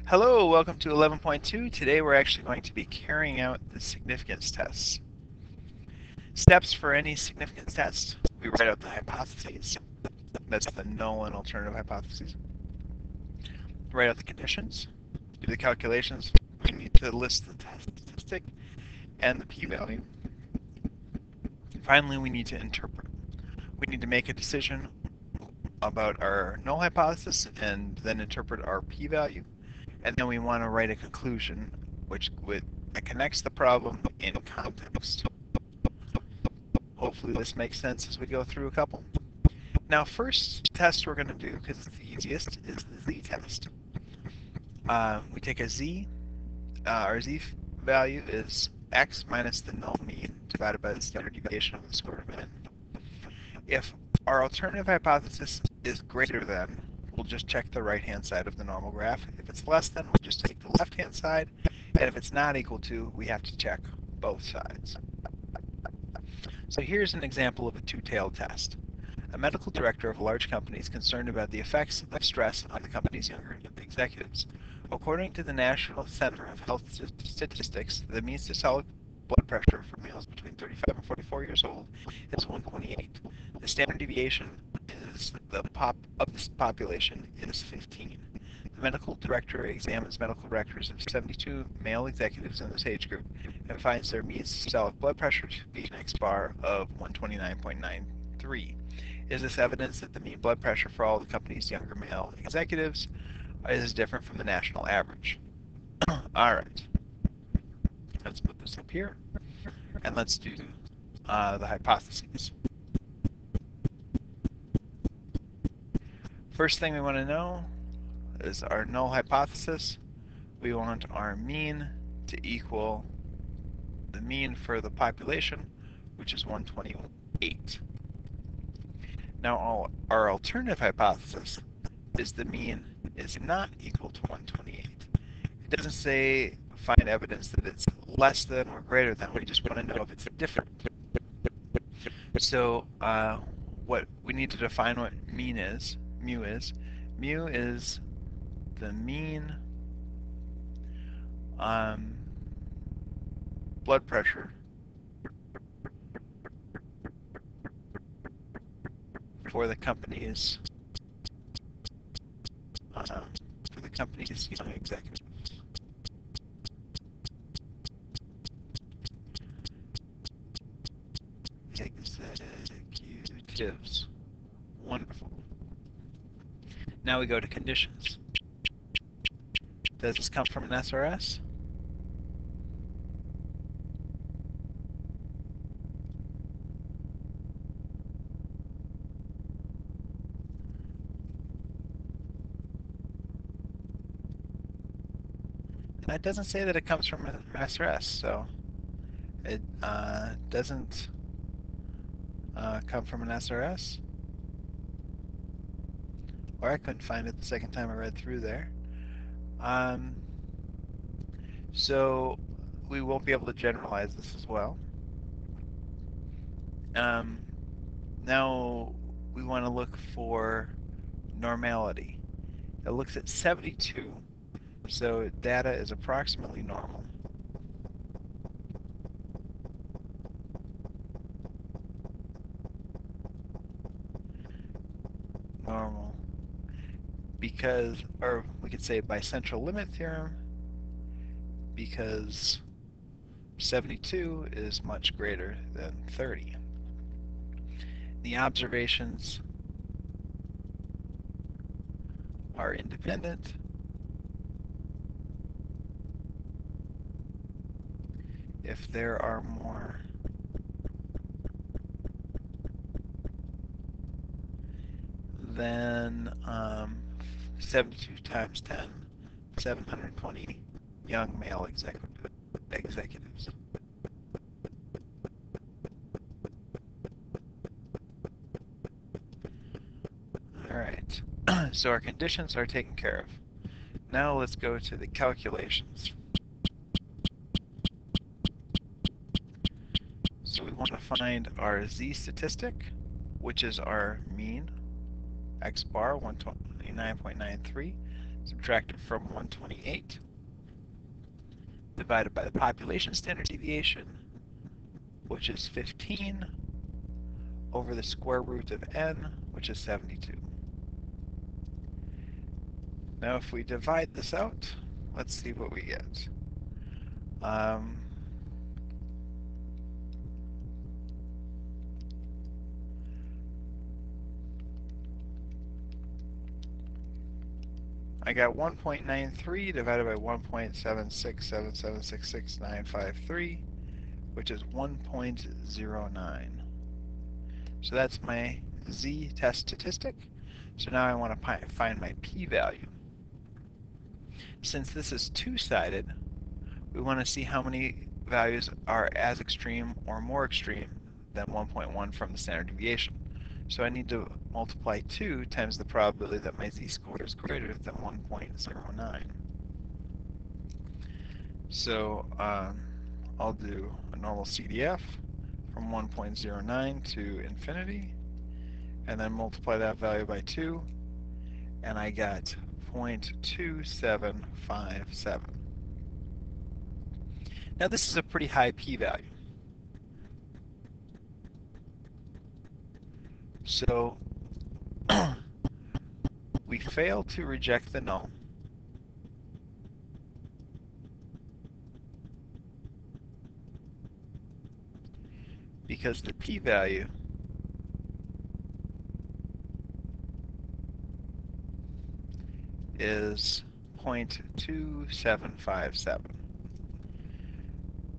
Hello, welcome to 11.2. Today we're actually going to be carrying out the significance tests. Steps for any significance test. We write out the hypotheses. That's the null and alternative hypotheses. Write out the conditions. Do the calculations. We need to list the test statistic and the p-value. Finally, we need to interpret. We need to make a decision about our null hypothesis and then interpret our p-value. And then we want to write a conclusion that connects the problem in context. Hopefully this makes sense as we go through a couple. Now, first test we're going to do, because it's the easiest, is the z-test. We take a z. Our z value is x minus the null mean divided by the standard deviation of the square root of n. If our alternative hypothesis is greater than, we'll just check the right-hand side of the normal graph. If it's less than, we'll just take the left-hand side. And if it's not equal to, we have to check both sides. So here's an example of a two-tailed test. A medical director of a large company is concerned about the effects of stress on the company's younger executives. According to the National Center of Health Statistics, the mean systolic blood pressure for males between 35 and 44 years old is 128. The standard deviation is of this population is 15. The medical director examines medical records of 72 male executives in this age group and finds their mean systolic blood pressure to be an X bar of 129.93. Is this evidence that the mean blood pressure for all the company's younger male executives is different from the national average? All right. Let's put this up here, and let's do the hypotheses. First thing we want to know is our null hypothesis. We want our mean to equal the mean for the population, which is 128. Now our alternative hypothesis is the mean is not equal to 128. It doesn't say find evidence that it's less than or greater than. We just want to know if it's different. So what we need to define what mean is, mu is. Mu is the mean blood pressure for the company's young executives. Executives. Wonderful. Now we go to conditions. Does this come from an SRS? And it doesn't say that it comes from an SRS, so it doesn't come from an SRS. Or I couldn't find it the second time I read through there. So we won't be able to generalize this as well. Now we want to look for normality. It looks at 72, so data is approximately normal. Normal. Because, or we could say by central limit theorem, because 72 is much greater than 30. The observations are independent. If there are more than 72 times 10, 720 young male executives. All right, so our conditions are taken care of. Now let's go to the calculations. So we want to find our z statistic, which is our mean, x bar 129.93, subtracted from 128, divided by the population standard deviation, which is 15, over the square root of n, which is 72. Now if we divide this out, let's see what we get. I got 1.93 divided by 1.767766953, which is 1.09. So that's my z-test statistic. So now I want to find my p-value. Since this is two-sided, we want to see how many values are as extreme or more extreme than 1.1 from the standard deviation. So I need to multiply 2 times the probability that my z-score is greater than 1.09. So I'll do a normal CDF from 1.09 to infinity, and then multiply that value by 2, and I got 0.2757. Now this is a pretty high p-value. So we fail to reject the null because the p-value is 0.2757.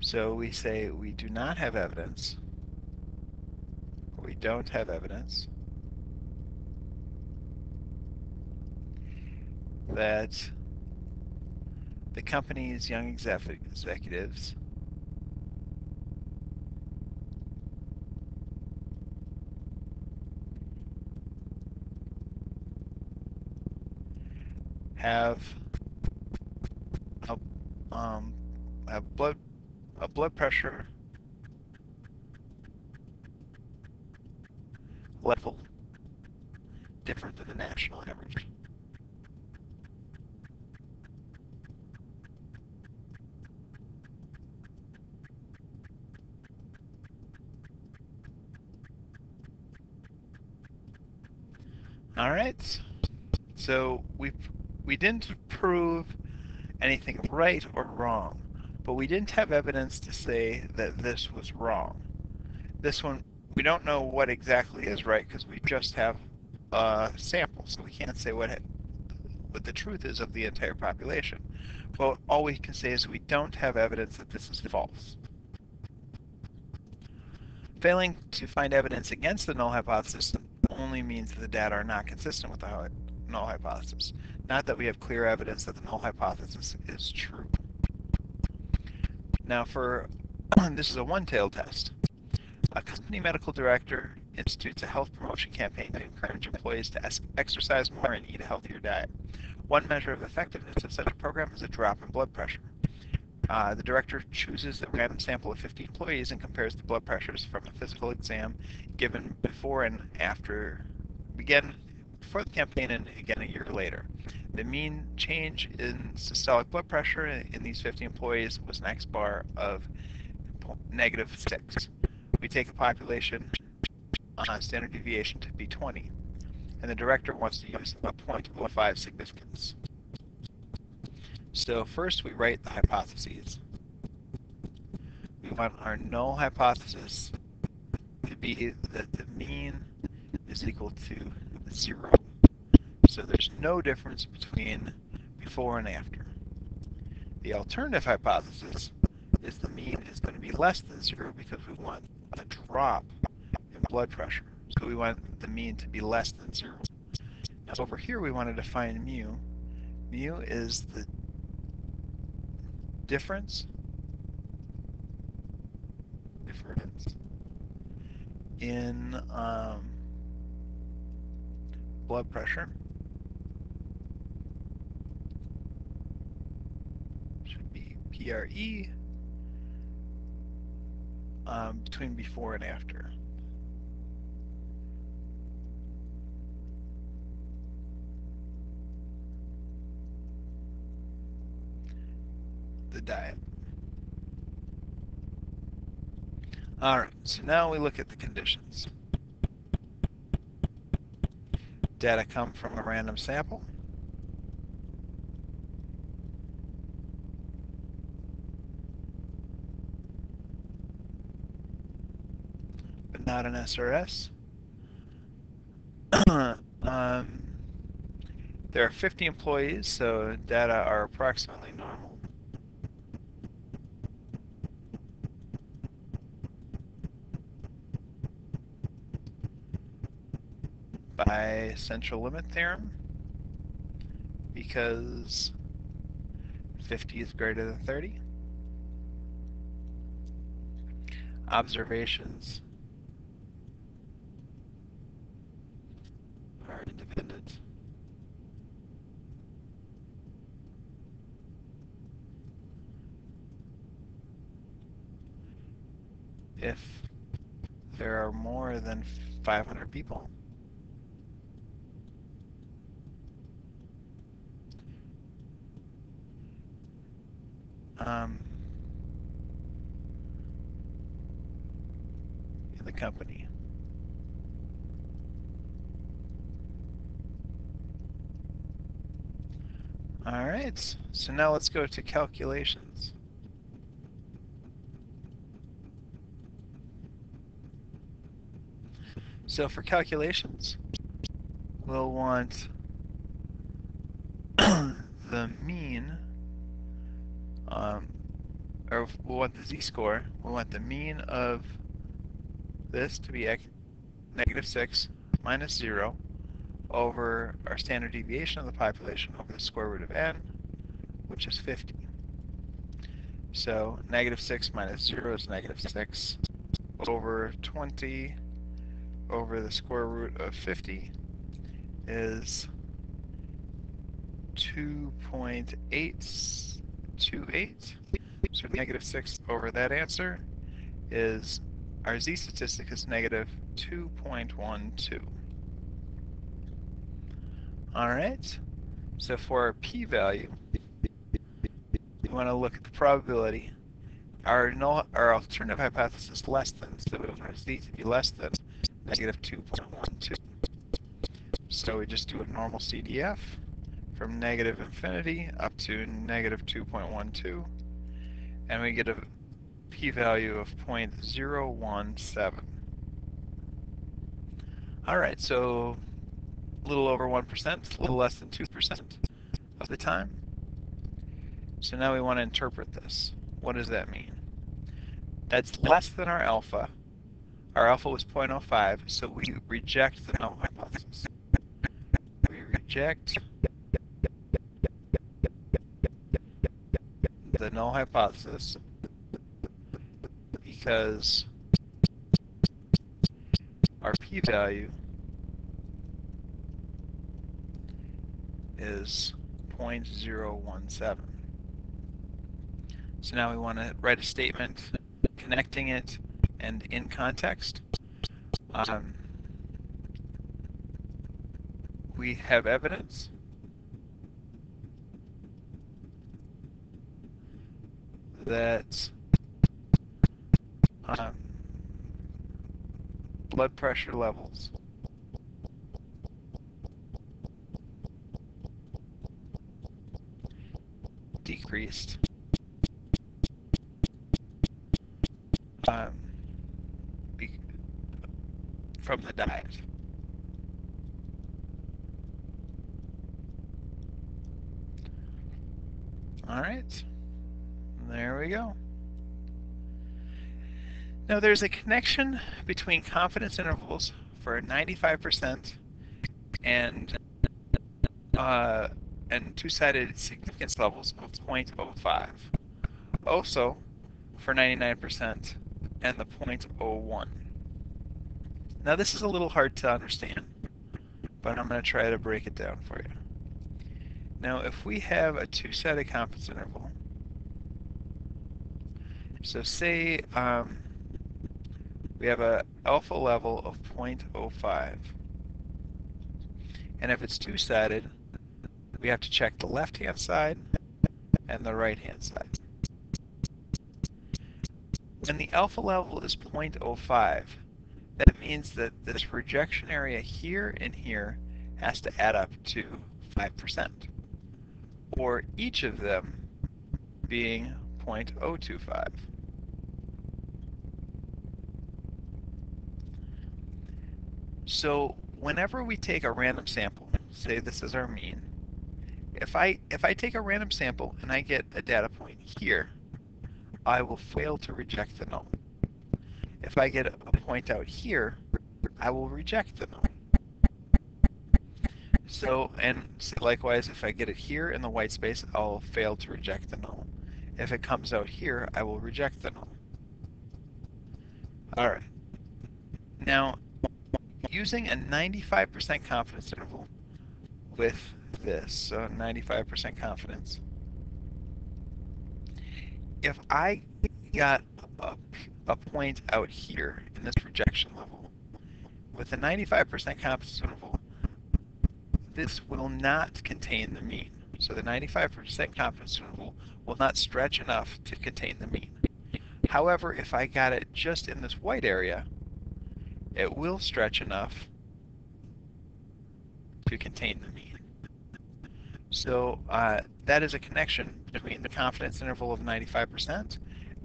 So we say we do not have evidence, or we don't have evidence that the company's young executives have a, a blood pressure level different than the national average. All right, so we didn't prove anything right or wrong, but we didn't have evidence to say that this was wrong. This one, we don't know what exactly is right because we just have a sample, so we can't say what the truth is of the entire population. Well, all we can say is we don't have evidence that this is false. Failing to find evidence against the null hypothesis only means that the data are not consistent with the null hypothesis, not that we have clear evidence that the null hypothesis is true. Now this is a one-tailed test. A company medical director institutes a health promotion campaign to encourage employees to exercise more and eat a healthier diet. One measure of effectiveness of such a program is a drop in blood pressure. The director chooses a random sample of 50 employees and compares the blood pressures from a physical exam given before and after, began before the campaign and again a year later. The mean change in systolic blood pressure in these 50 employees was an X bar of -6. We take a population standard deviation to be 20, and the director wants to use a 0.05 significance. So first we write the hypotheses. We want our null hypothesis to be that the mean is equal to 0. So there's no difference between before and after. The alternative hypothesis is the mean is going to be less than 0 because we want a drop in blood pressure. So we want the mean to be less than 0. Now over here we want to define mu. Mu is the difference in blood pressure. Should be PRE between before and after. the diet. All right, so now we look at the conditions. Data come from a random sample. But not an SRS. There are 50 employees, so data are approximately normal. By central limit theorem, because 50 is greater than 30. Observations are independent. If there are more than 500 people. In the company. All right, so now let's go to calculations. So for calculations, we'll want the mean, or we'll want the z-score. We want the mean of this to be -6 minus 0 over our standard deviation of the population over the square root of n, which is 50. So -6 minus 0 is -6 over 20 over the square root of 50 is 2.828. So -6 over that answer is, our z statistic is -2.12. All right, so for our p-value, we want to look at the probability. Our alternative hypothesis is less than, so we want our z to be less than -2.12. So we just do a normal CDF from -infinity up to -2.12, and we get a p-value of 0.017. All right, so a little over 1%, a little less than 2% of the time. So now we want to interpret this. What does that mean? That's less than our alpha. Our alpha was 0.05, so we reject the null hypothesis. We reject the null hypothesis because our p-value is 0.017. So now we want to write a statement connecting it and in context. We have evidence that blood pressure levels decreased from the diet. All right, there we go. Now there's a connection between confidence intervals for 95% and two-sided significance levels of 0.05. Also for 99% and the 0.01. Now this is a little hard to understand, but I'm going to try to break it down for you. Now if we have a two-sided confidence interval, so say we have an alpha level of 0.05, and if it's two-sided, we have to check the left-hand side and the right-hand side. when the alpha level is 0.05, that means that this rejection area here and here has to add up to 5%, or each of them being 0.025. So whenever we take a random sample, say this is our mean, if I take a random sample and I get a data point here, I will fail to reject the null. If I get a point out here, I will reject the null. So, and likewise, if I get it here in the white space, I'll fail to reject the null. If it comes out here, I will reject the null. All right. Now, using a 95% confidence interval with this, so 95% confidence, if I got a point out here in this rejection level, with a 95% confidence interval, this will not contain the mean. So the 95% confidence interval will not stretch enough to contain the mean. However, if I got it just in this white area, it will stretch enough to contain the mean. So that is a connection between the confidence interval of 95%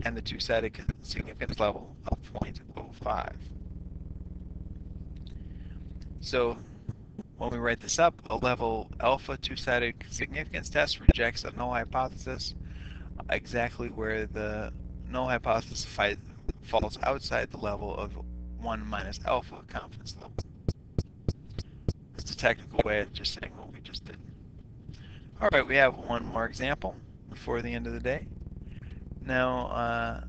and the two-sided significance level of 0.05. So when we write this up, a level alpha two-sided significance test rejects a null hypothesis exactly where the null hypothesis falls outside the level of 1 minus alpha confidence level. It's a technical way of just saying what we just did. All right, we have one more example before the end of the day. Now,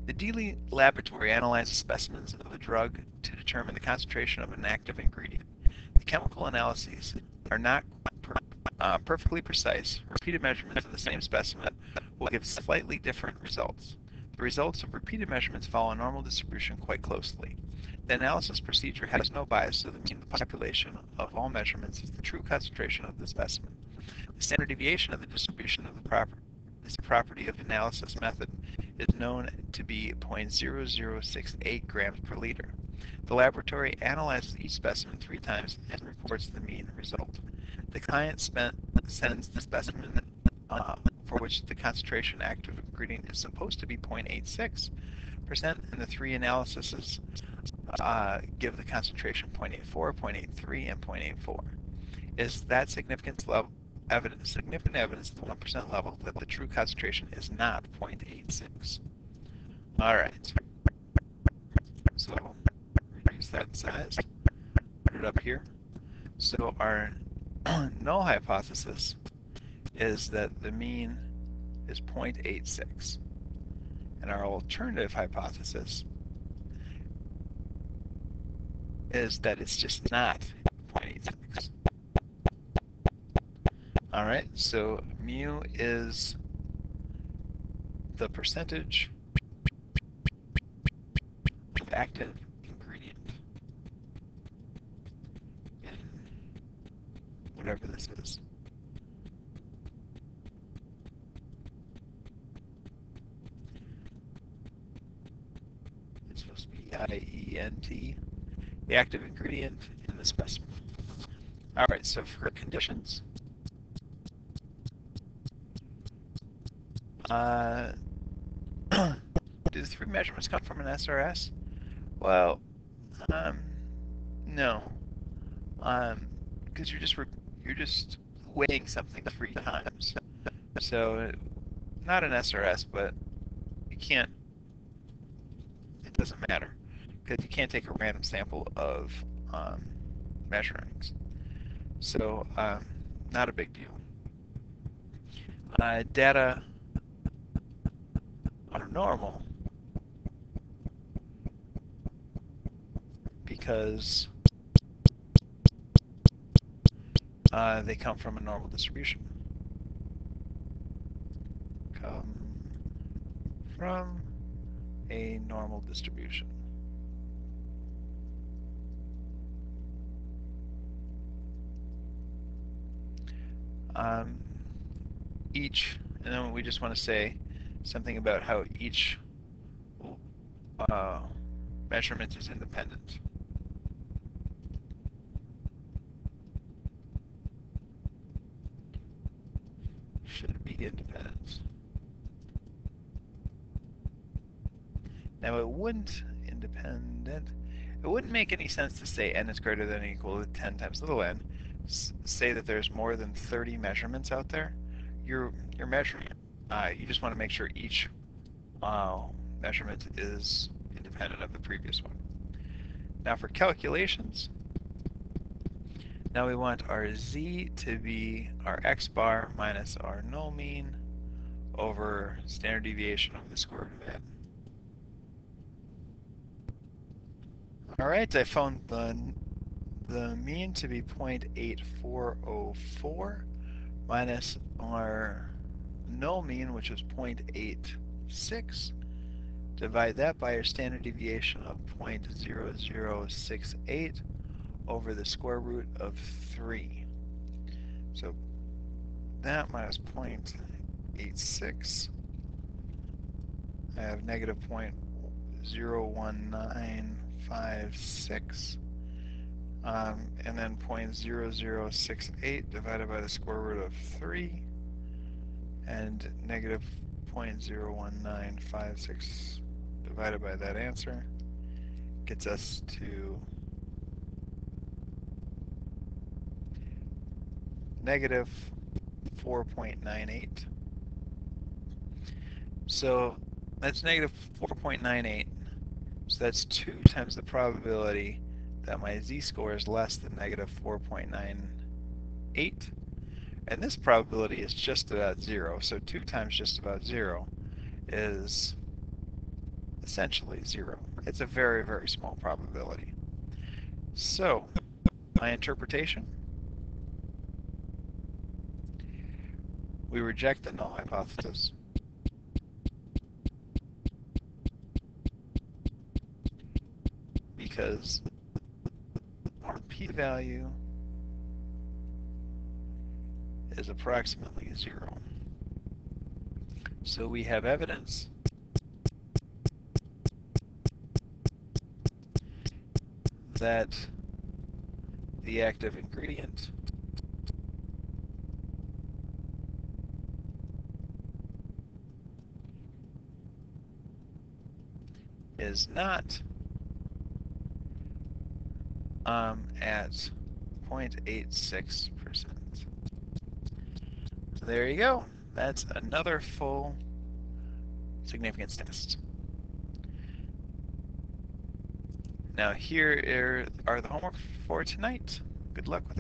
the Dealey laboratory analyzes specimens of a drug to determine the concentration of an active ingredient. The chemical analyses are not perfectly precise. Repeated measurements of the same specimen will give slightly different results. The results of repeated measurements follow a normal distribution quite closely. The analysis procedure has no bias, so the mean of the population of all measurements is the true concentration of the specimen. The standard deviation of the distribution of this property of analysis method is known to be 0.0068 grams per liter. The laboratory analyzes each specimen 3 times and reports the mean result. The client sends the specimen for which the concentration active ingredient is supposed to be 0.86%, and the 3 analyses give the concentration 0.84, 0.83, and 0.84. Is that significant evidence at the 1% level that the true concentration is not 0.86? All right. So reduce that size, put it up here. So our null hypothesis is that the mean is 0.86. And our alternative hypothesis is that it's just not 0.86. All right, so mu is the percentage of active ingredient in whatever this is. It's supposed to be IENT, the active ingredient in the specimen. All right, so for conditions, do the 3 measurements come from an SRS? Well, no, because you're just weighing something 3 times. So not an SRS, but you can't. It doesn't matter because you can't take a random sample of measurings. So not a big deal. Data are normal because they come from a normal distribution. Come from a normal distribution. Each and then we just want to say something about how each uh, measurement is independent. Should be independent. Now it wouldn't it wouldn't make any sense to say n is greater than or equal to 10 times little n. Say that there's more than 30 measurements out there. You're measuring. You just want to make sure each measurement is independent of the previous one. Now for calculations, now we want our z to be our x bar minus our null mean over standard deviation of the square root of n. All right, I found the mean to be 0.8404 minus our null mean, which is 0.86. Divide that by our standard deviation of 0.0068 over the square root of 3. So that minus 0.86, I have negative 0.01956, and then 0.0068 divided by the square root of 3, and negative 0.01956 divided by that answer gets us to negative 4.98. So that's negative 4.98. So that's 2 times the probability that my z-score is less than negative 4.98. And this probability is just about 0. So 2 times just about 0 is essentially 0. It's a very, very small probability. So my interpretation, we reject the null hypothesis. Because our p-value is approximately 0. So we have evidence that the active ingredient is not at 0.86%. So there you go. That's another full significance test. Now here are the homework for tonight. Good luck with it.